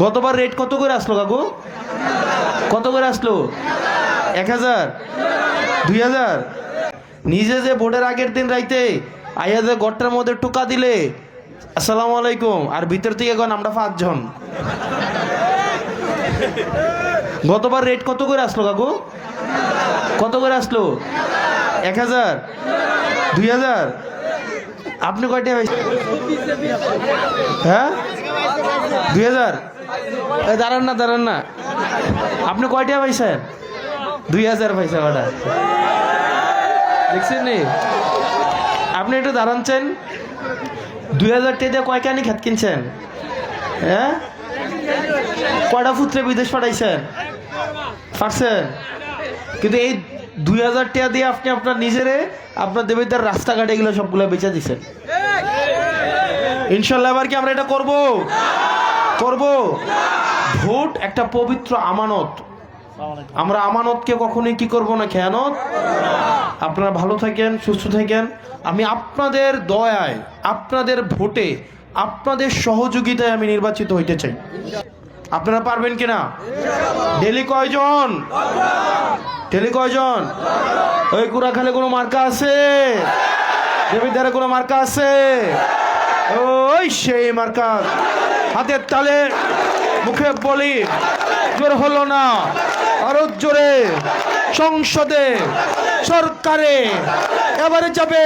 গতবার রেট কত করে আসলো কাকু? কত করে আসলো? 1000, 2000? নিজে যে ভোটের আগের দিন রাইতে আইয়া যে গড়টার মধ্যে টোকা দিলে আসসালামু আলাইকুম, আর ভিতর থেকে এখন আমরা 5 জন। গতবার রেট কত করে আসলো কাকু? কত করে আসলো? 1000, 2000? আপনি কয়টা পাইছেন? হ্যাঁ, 2000? দাঁড়ান না, আপনি কয়টা পাইছেন? 2000 পাইছে ওটা, দেখছেন নি? আপনি একটু দাঁড়ানছেন। 2000 টাকা দিয়ে কয় কানি খেত কিনছেন? হ্যাঁ, কয়টা পুত্রে বিদেশ পাঠাইছেন? পারছেন? কিন্তু এই 2000 টাকা দিয়ে আপনি আপনার নিজেরে, আপনার দেবীদের রাস্তাঘাটে এগুলো সবগুলো বেচে দিচ্ছেন। ইনশাল্লাহ এবার কি আমরা এটা করব? ভোট একটা পবিত্র আমানত। আমরা আমানতকে কখনোই কি করব না, খেয়ানত। আপনারা ভালো থাকেন, সুস্থ থাকেন। আমি আপনাদের দয়ায়, আপনাদের ভোটে, আপনাদের সহযোগিতায় আমি নির্বাচিত হইতে চাই। আপনারা পারবেন কিনা? ডেলি কয়জন? ওই কুড়াখালে কোনো মার্কা আছে? দেবীদারে কোনো মার্কা আছে? ওই সেই মার্কা, হাতের তালে মুখে বলি, জোর হলো না, আরো জোরে। সংসদে, সরকারে এবারে যাবে